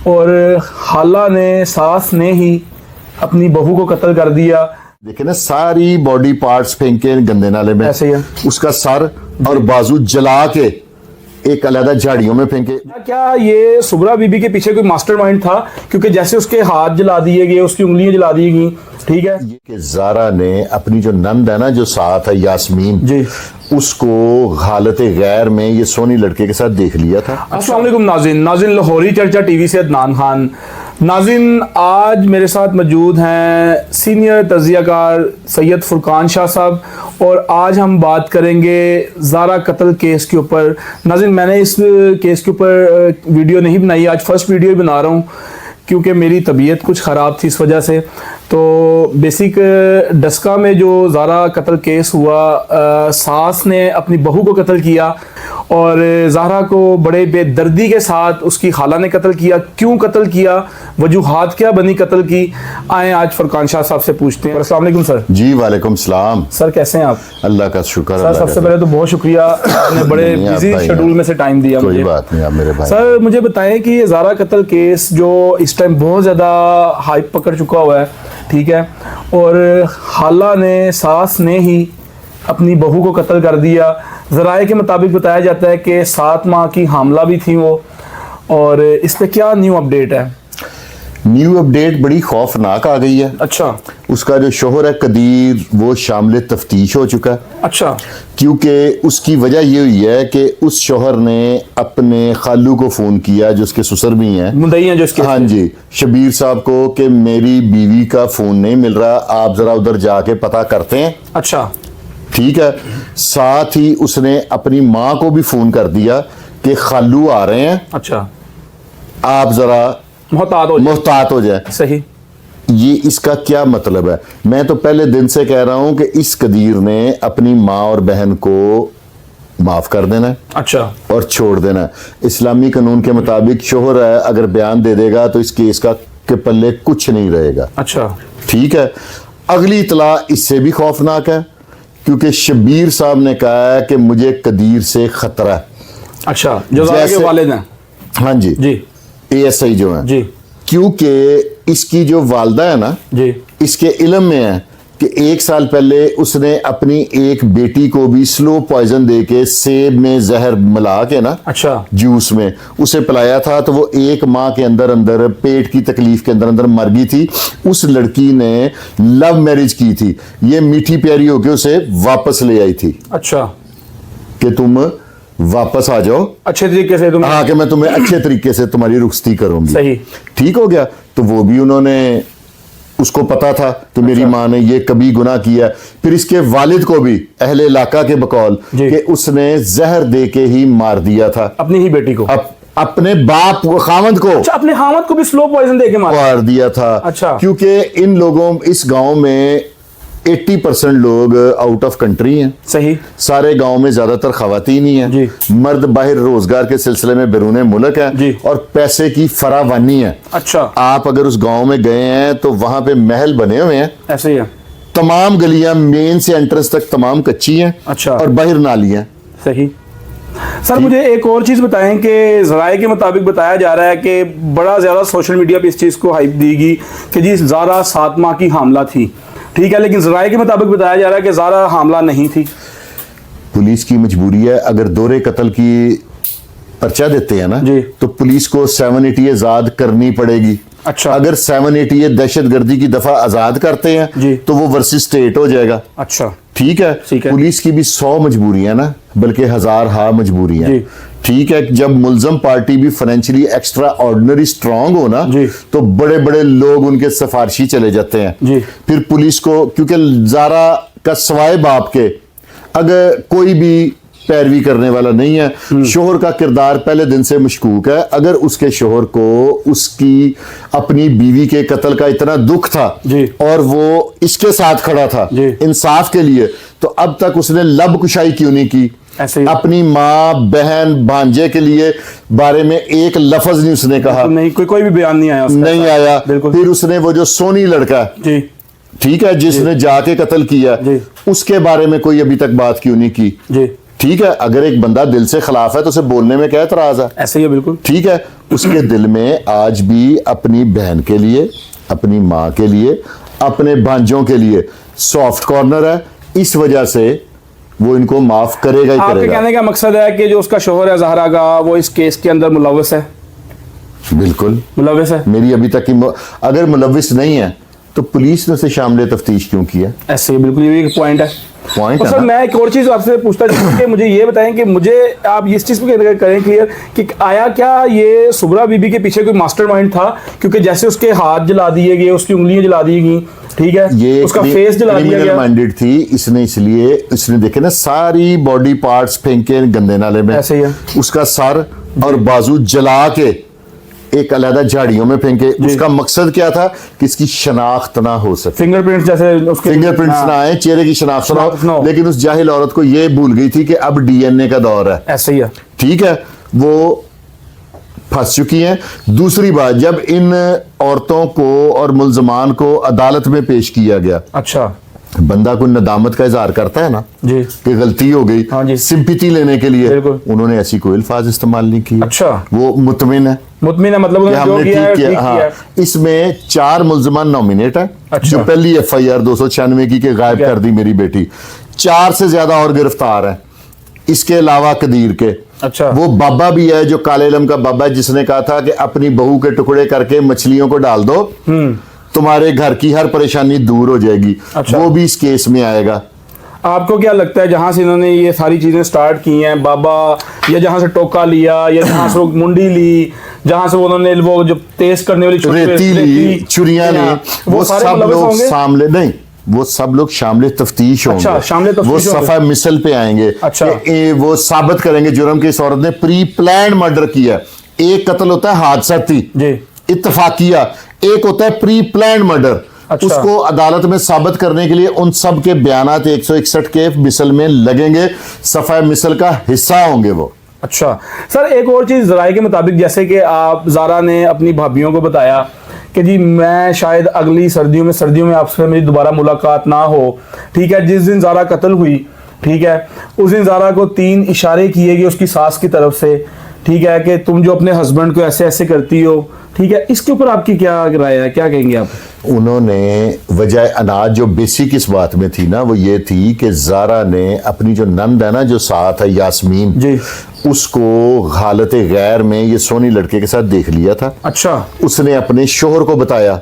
और खाला ने सास ने ही अपनी बहू को कत्ल कर दिया। देखिए ना, सारी बॉडी पार्ट्स फेंके गंदे नाले में, ऐसे ही है। उसका सर और बाजू जला के एक अलग झाड़ियों में फेंके। क्या ये सुगरा बीबी के पीछे कोई मास्टरमाइंड था? क्योंकि जैसे उसके हाथ जला दिए गए, उसकी उंगलियां जला दी गई, ठीक है। ये कि ज़ारा ने अपनी जो नंद है ना, जो साथ है यास्मीन जी, उसको हालत गैर में ये सोनी लड़के के साथ देख लिया था। अस्सलाम वालेकुम नाज़रीन लाहौरी चर्चा टीवी से अदनान खान। नाज़रीन, आज मेरे साथ मौजूद हैं सीनियर तज़कियाकार सैयद फुरकान शाह साहब और आज हम बात करेंगे ज़ारा कत्ल केस के ऊपर। नाज़रीन, मैंने इस केस के ऊपर वीडियो नहीं बनाई, आज फर्स्ट वीडियो ही बना रहा हूँ क्योंकि मेरी तबीयत कुछ ख़राब थी, इस वजह से। तो बेसिक डस्का में जो ज़ारा कत्ल केस हुआ, सास ने अपनी बहू को कत्ल किया और ज़ारा को बड़े बेदर्दी के साथ उसकी खाला ने कत्ल किया। क्यों कत्ल किया, वजूहात क्या बनी कत्ल की, आए आज फुरकान शाह साहब से पूछते हैं। अस्सलाम वालेकुम सर। जी वालेकुम सलाम। सर कैसे हैं आप? अल्लाह का शुक्र। सर सबसे पहले तो बहुत शुक्रिया, आपने बड़े बिजी शेड्यूल में से टाइम दिया। कोई बात नहीं, आप मेरे भाई। सर मुझे बताएं कि ये ज़ारा कत्ल केस जो इस टाइम बहुत ज़्यादा हाइप पकड़ चुका हुआ है, ठीक है, और खाला ने सास ने ही अपनी बहू को कत्ल कर दिया। ज़राए के मुताबिक बताया जाता है कि 7 माह की हामला भी थी वो, और इस पे क्या न्यू अपडेट है? न्यू अपडेट बड़ी खौफनाक आ गई है। अच्छा। उसका जो शोहर है कदीर, वो शामिल तफ्तीश हो चुका है। अच्छा। क्योंकि उसकी वजह ये हुई है कि उस शोहर ने अपने खालू को फ़ोन किया, जो उसके ससुर भी हैं, मुद्दई हैं जो इसके, हाँ जी, शबीर साहब को, कि मेरी बीवी का फ़ोन नहीं मिल रहा, आप ज़रा उधर जाके पता करते हैं। अच्छा, ठीक है। साथ ही उसने अपनी माँ को भी फ़ोन कर दिया कि खालू आ रहे हैं, अच्छा, आप ज़रा मोहतात हो जाए। सही। ये इसका क्या मतलब है? मैं तो पहले दिन से कह रहा हूं कि इस कदीर ने अपनी माँ और बहन को माफ कर देना है, अच्छा, और छोड़ देना है। इस्लामी कानून के मुताबिक शोहर है अगर बयान दे देगा तो इस केस का के पल्ले कुछ नहीं रहेगा। अच्छा, ठीक है। अगली इतला इससे भी खौफनाक है, क्योंकि शबीर साहब ने कहा है कि मुझे कदीर से खतरा है। अच्छा, जो ज़ारा के वालिद हैं। हाँ जी, ASI जो है जी, क्योंकि इसकी जो वालदा है ना जी, इसके इल्म में है कि 1 साल पहले उसने अपनी एक बेटी को भी स्लो पॉइजन दे के सेब में जहर मिला के ना, अच्छा, जूस में उसे पिलाया था, तो वो 1 माह के अंदर अंदर पेट की तकलीफ के अंदर अंदर मर गई थी। उस लड़की ने लव मैरिज की थी, ये मीठी प्यारी होके उसे वापस ले आई थी। अच्छा, कि तुम वापस आ जाओ अच्छे तरीके से, हाँ, कि मैं तुम्हें अच्छे तरीके से तुम्हारी रुखसती करूंगी। सही। ठीक हो गया। तो वो भी उन्होंने, उसको पता था कि मेरी माँ ने ये कभी गुनाह किया। फिर इसके वालिद को भी अहले इलाका के बकौल कि उसने जहर दे के ही मार दिया था अपनी ही बेटी को, अपने बाप को, खामद को। अच्छा, अपने खामद को भी स्लो पॉइजन दे के मार दिया था। अच्छा। क्योंकि इन लोगों, इस गांव में 80% लोग आउट ऑफ कंट्री हैं। सही। सारे गांव में ज्यादातर खवातीन ही हैं, मर्द बाहर रोजगार के सिलसिले में बैरून मुल्क है और पैसे की फरावानी है। अच्छा। आप अगर उस गांव में गए हैं तो वहां पे महल बने हुए हैं, ऐसे ही है। तमाम गलियां मेन से एंट्रेंस तक तमाम कच्ची हैं। अच्छा। और बाहर नालियां। सही। सर मुझे एक और चीज बताएं कि ज़राए के मुताबिक बताया जा रहा है कि बड़ा ज्यादा सोशल मीडिया पे इस चीज को हाइप दी गई कि जी ज़ारा 7 माह की हामला थी, ठीक है, लेकिन ज़राए के मुताबिक बताया जा रहा है कि ज़ारा हामला नहीं थी। पुलिस की मजबूरी है, अगर दोहरे कत्ल की पर्चा देते हैं ना जी, तो पुलिस को 780 आजाद करनी पड़ेगी। अच्छा। अगर 780 दहशतगर्दी की दफा आजाद करते हैं जी, तो वो वर्सेस स्टेट हो जाएगा। अच्छा, ठीक है। पुलिस की भी 100 मजबूरियां ना, बल्कि 1000 हा मजबूरियां। ठीक है। जब मुल्जम पार्टी भी फाइनेंशियली एक्स्ट्रा ऑर्डिनरी स्ट्रांग हो ना, तो बड़े बड़े लोग उनके सिफारशी चले जाते हैं जी। फिर पुलिस को, क्योंकि ज़ारा का सवाए बाप के अगर कोई भी पैरवी करने वाला नहीं है। शोहर का किरदार पहले दिन से मशकूक है। अगर उसके शोहर को उसकी अपनी बीवी के कत्ल का इतना दुख था और वो इसके साथ खड़ा था इंसाफ के लिए, तो अब तक उसने लब कुशाई क्यों नहीं की? अपनी माँ, बहन, भांजे के लिए बारे में एक लफ्ज नहीं उसने कहा, नहीं, कोई भी बयान नहीं आया, नहीं आया। फिर उसने वो जो सोनी लड़का जी, ठीक है, जिसने जाके कत्ल किया, उसके बारे में कोई अभी तक बात क्यों नहीं की जी? ठीक है, अगर एक बंदा दिल से खिलाफ है तो उसे बोलने में क्या एतराज है? ऐसे ही है बिल्कुल। ठीक है, उसके दिल में आज भी अपनी बहन के लिए, अपनी माँ के लिए, अपने भांजों के लिए सॉफ्ट कॉर्नर है। इस वजह से वो इनको माफ करेगा ही आपके करेगा। कहने का मकसद है कि जो उसका शोहर है ज़हरा का, वो इस केस के अंदर मुलव्वस है? बिल्कुल मुलव्वस है। मेरी अभी तक की अगर मुलव्विस नहीं है तो पुलिस ने उसे शामिल तफ्तीश क्यों किया? ऐसे ही बिल्कुल, ये भी एक पॉइंट है। पॉइंट और है सर ना? मैं एक और चीज़ आपसे पूछता चाहूँ कि मुझे ये बताएं कि मुझे आप इस चीज़ पे करें क्लियर कि आया क्या ये सुबरा बीबी के पीछे कोई मास्टरमाइंड था? क्योंकि जैसे उसके हाथ जला दिए गए, उसकी उंगलियां जला दी गई, ठीक है, ये उसका फेस जला दिया गया। माइंडेड थी इसने, इसलिए इसने देखे ना सारी बॉडी पार्ट्स फेंके गंदे नाले में। ऐसे ही है। उसका सर और बाजू जला के एक अलग झाड़ियों में फेंके। उसका मकसद क्या था? कि इसकी शनाख्त ना हो सके, फिंगरप्रिंट्स जैसे उसके फिंगरप्रिंट्स ना आए, चेहरे की शनाख्त ना शनाख्त ना हो। हो। लेकिन उस जाहिल औरत को ये भूल गई थी कि अब डीएनए का दौर है। ऐसे ही है। ठीक है, वो फंस चुकी हैं। दूसरी बात, जब इन औरतों को और मुल्जमान को अदालत में पेश किया गया, अच्छा बंदा कोई नदामत का इजहार करता है ना जी, कि गलती हो गई, हाँ जी। सिंपैथी लेने के लिए, बिल्कुल। उन्होंने ऐसी कोई अल्फाज इस्तेमाल नहीं किए। अच्छा, वो मुतमिन है मुतमिन है, मतलब कि उन्होंने जो हमने किया है ठीक ठीक किया। किया है। हाँ, इसमें 4 मुल्जमान नॉमिनेट है। अच्छा। जो पहली एफआईआर 296 की के गायब ठीक है। कर दी मेरी बेटी, 4 से ज्यादा और गिरफ्तार है इसके अलावा कदीर के। अच्छा। वो बाबा भी है जो काले इलम का बाबा है, जिसने कहा था कि अपनी बहू के टुकड़े करके मछलियों को डाल दो, तुम्हारे घर की हर परेशानी दूर हो जाएगी। अच्छा। वो भी इस केस में आएगा। आपको क्या लगता है जहां से इन्होंने ये सारी चीजें स्टार्ट की हैं, बाबा, या जहां से टोका लिया, या जहां से वो मुंडी ली, जहां से उन्होंने वो जो तेज करने वाली रेती ली, छुरियां ली, वो सारे सब मुलव्वस लोग होंगे? सामने नहीं, वो सब लोग शामिल तफ्तीश होंगे। अच्छा, शामिल तफ्तीश वो होंगे। सफा मिसल पे आएंगे। अच्छा। कि वो साबित करेंगे जुर्म की इस औरत ने प्री प्लान मर्डर किया। एक कत्ल होता है हादसाती जी, इत्तफाकिया, एक होता है प्री प्लान मर्डर। अच्छा। उसको अदालत में साबित करने के लिए उन सब के बयानात 161 के मिसल में लगेंगे, सफा मिसल का हिस्सा होंगे वो। अच्छा सर, एक और चीज़ ज़राए के मुताबिक, जैसे कि आप ज़ारा ने अपनी भाभियों को बताया कि जी मैं शायद अगली सर्दियों में आपसे मेरी दोबारा मुलाकात ना हो, ठीक है। जिस दिन ज़ारा कत्ल हुई, ठीक है, उस दिन ज़ारा को 3 इशारे किए गए उसकी सास की तरफ से, ठीक है, कि तुम जो अपने हस्बैंड को ऐसे ऐसे करती हो, ठीक है। इसके ऊपर आपकी क्या राय है, क्या कहेंगे आप? उन्होंने वजह अनाज जो बेसिक इस बात में थी ना, वो ये थी कि ज़ारा ने अपनी जो नंद है ना जो साथ है यास्मीन जी, उसको हालत गैर में ये सोनी लड़के के साथ देख लिया था। अच्छा, उसने अपने शोहर को बताया,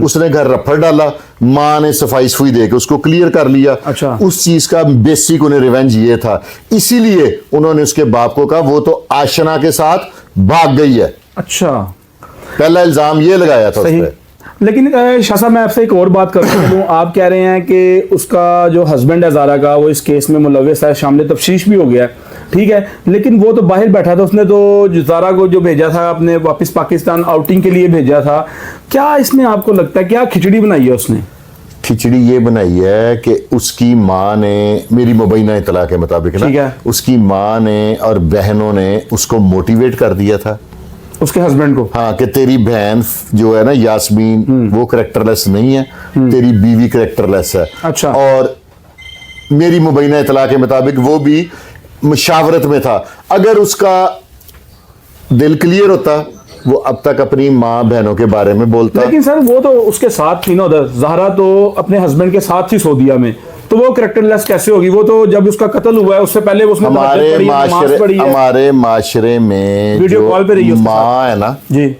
उसने घर रफड़ डाला, माँ ने सफाई सफाई देके उसको क्लियर कर लिया। अच्छा। उस चीज का बेसिक उन्हें रिवेंज ये था, इसीलिए उन्होंने उसके बाप को कहा वो तो आशना के साथ भाग गई है। अच्छा, पहला इल्जाम ये लगाया था सही। उस पे। लेकिन शाह साहब, मैं आपसे एक और बात करता हूँ। आप कह रहे हैं कि उसका जो हस्बैंड है ज़ारा का, वो इस केस में मुलव्वस है, शामिल तफ्तीश भी हो गया, ठीक है। लेकिन वो तो बाहर बैठा था, उसने तो ज़ारा को जो भेजा था अपने वापस पाकिस्तान आउटिंग के लिए भेजा था। क्या इसमें आपको लगता है क्या खिचड़ी बनाई है उसने? खिचड़ी ये बनाई है कि उसकी माँ ने, मेरी मुबैना इतला के मुताबिक ठीक ना, है। उसकी माँ ने और बहनों ने उसको मोटिवेट कर दिया था, उसके हस्बैंड को। हाँ, कि तेरी बहन जो है ना यास्मीन, वो करेक्टरलेस नहीं है, तेरी बीवी करेक्टरलेस है। अच्छा। और मेरी मुबैना इतला के मुताबिक वो भी मुशावरत में था। अगर उसका दिल क्लियर होता, वो अब तक अपनी माँ बहनों के बारे में बोलता। लेकिन सर वो तो उसके साथ थी ना उधर, ज़हरा तो अपने हस्बैंड के साथ थी सऊदीया में, तो वो करेक्टरलेस कैसे होगी? वो तो जब उसका कत्ल हुआ है उससे पहले उसने हमारे माशरे में वीडियो जो कॉल पे रही है उसके माँ है ना जी,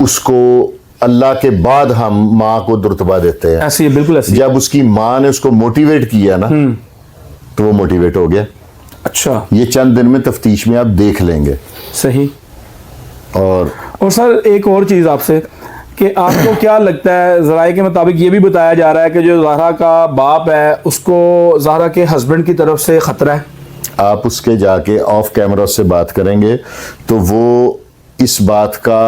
उसको अल्लाह के बाद हम माँ को रुतबा देते हैं। ऐसी है, बिल्कुल ऐसी। जब उसकी माँ ने उसको मोटिवेट किया ना, तो वो मोटिवेट हो गया। अच्छा, ये चंद दिन में तफ्तीश में आप देख लेंगे। सही। और सर एक और चीज़ आपसे कि आपको क्या लगता है, ज़राए के मुताबिक ये भी बताया जा रहा है कि जो ज़हरा का बाप है उसको ज़हरा के हस्बैंड की तरफ से ख़तरा है। आप उसके जाके ऑफ कैमरा से बात करेंगे तो वो इस बात का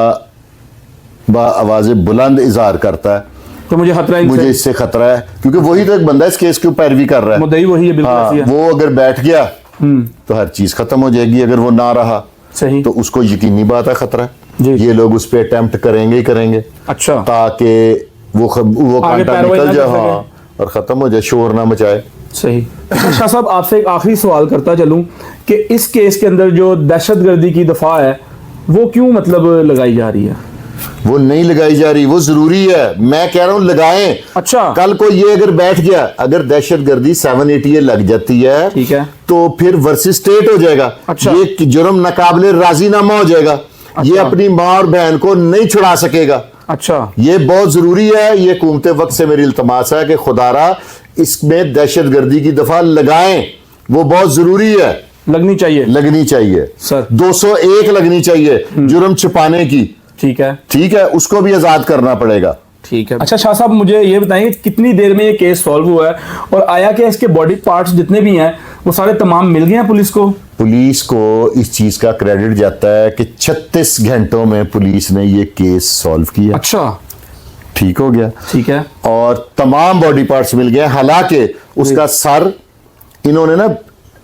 आवाज़ बुलंद इजहार करता है, तो मुझे खतरा है, मुझे इससे खतरा है, क्योंकि वही तो एक बंदा इस केस की पैरवी कर रहा है। मुद्दई वही है, बिल्कुल हाँ, ऐसी है। वो अगर बैठ गया तो हर चीज खत्म हो जाएगी। अगर वो ना रहा सही, तो उसको यकीनी बात है खतरा जी। ये लोग उस पर अटेम्प्ट करेंगे ही करेंगे। अच्छा, ताकि वो कांटा पैरवाई ना निकल कर जाए, सके। हाँ, और खत्म हो जाए, शोर ना मचाए। सही। शाह साहब आपसे एक आखिरी सवाल करता चलूं कि इस केस के अंदर जो दहशतगर्दी की दफा है वो क्यों मतलब लगाई जा रही है? वो नहीं लगाई जा रही, वो जरूरी है। मैं कह रहा हूं लगाएं। अच्छा। कल को ये अगर बैठ गया, अगर दहशतगर्दी 780 लग जाती है, ठीक है, तो फिर वर्सेस स्टेट हो जाएगा। अच्छा। ये जुर्म नाकाबिले राजीनामा हो जाएगा। अच्छा। ये अपनी माँ और बहन को नहीं छुड़ा सकेगा। अच्छा, ये बहुत जरूरी है। ये हुकूमत वक्त से मेरी इल्तमास है कि खुदारा इसमें दहशतगर्दी की दफा लगाएं, वो बहुत जरूरी है। लगनी चाहिए, लगनी चाहिए सर। 201 लगनी चाहिए जुर्म छिपाने की। ठीक है, ठीक है, उसको भी आजाद करना पड़ेगा। ठीक है। अच्छा शाह साहब, मुझे ये बताइए कितनी देर में ये केस सॉल्व हुआ है और आया कि इसके बॉडी पार्ट्स जितने भी हैं वो सारे तमाम मिल गए हैं पुलिस को? पुलिस को इस चीज का क्रेडिट जाता है कि 36 घंटों में पुलिस ने ये केस सॉल्व किया। अच्छा, ठीक हो गया। ठीक है। और तमाम बॉडी पार्ट्स मिल गए। हालांकि उसका सर इन्होंने ना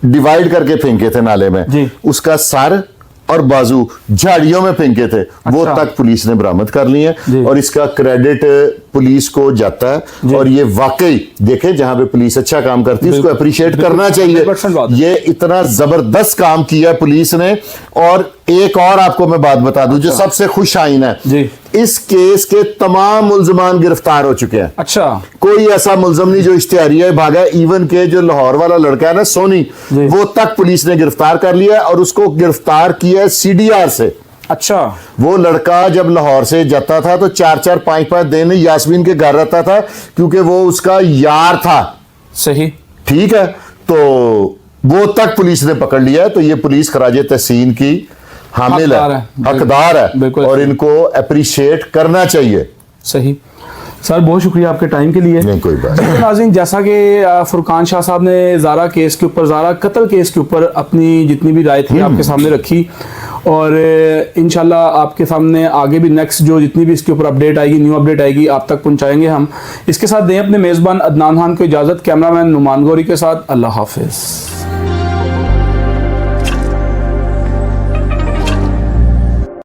डिवाइड करके फेंके थे नाले में जी। उसका सर और बाजू झाड़ियों में फेंके थे। वो अच्छा। तक पुलिस ने बरामद कर लिए जी। और इसका क्रेडिट पुलिस को जाता है। और ये वाकई देखे, जहां पे पुलिस अच्छा काम करती है उसको अप्रिशिएट करना चाहिए। 100% बात है। ये इतना जबरदस्त काम किया पुलिस ने। और एक और आपको मैं बात बता दूं जो सबसे खुश आइन है जी। इस केस के तमाम मुल्जमान गिरफ्तार हो चुके हैं। अच्छा, कोई ऐसा मुल्जम नहीं जो इश्तिहारिया भागा। इवन के जो लाहौर वाला लड़का है ना सोनी, जी। वो तक पुलिस ने गिरफ्तार कर लिया है और उसको गिरफ्तार किया है CDR से। अच्छा, वो लड़का जब लाहौर से जाता था तो 4-4 5-5 दिन यास्मीन के घर रहता था क्योंकि वो उसका यार था। सही। ठीक है, तो वो तक पुलिस ने पकड़ लिया है। तो ये पुलिस खराजे तहसीन की हामिल हकदार है, है। हकदार है बिल्कुल। और इनको अप्रिशिएट करना चाहिए। सही। सर बहुत शुक्रिया आपके टाइम के लिए। नहीं कोई बात नहीं। नाज़रीन, जैसा कि फुरकान शाह साहब ने ज़ारा केस के ऊपर, ज़ारा कत्ल केस के ऊपर अपनी जितनी भी राय थी आपके सामने रखी और इंशाल्लाह आपके सामने आगे भी नेक्स्ट जो जितनी भी इसके ऊपर अपडेट आएगी, न्यू अपडेट आएगी, आप तक पहुंचाएंगे हम। इसके साथ दें अपने मेज़बान अदनान खान को इजाज़त। कैमरामैन नुमान गौरी के साथ अल्लाह हाफिज़।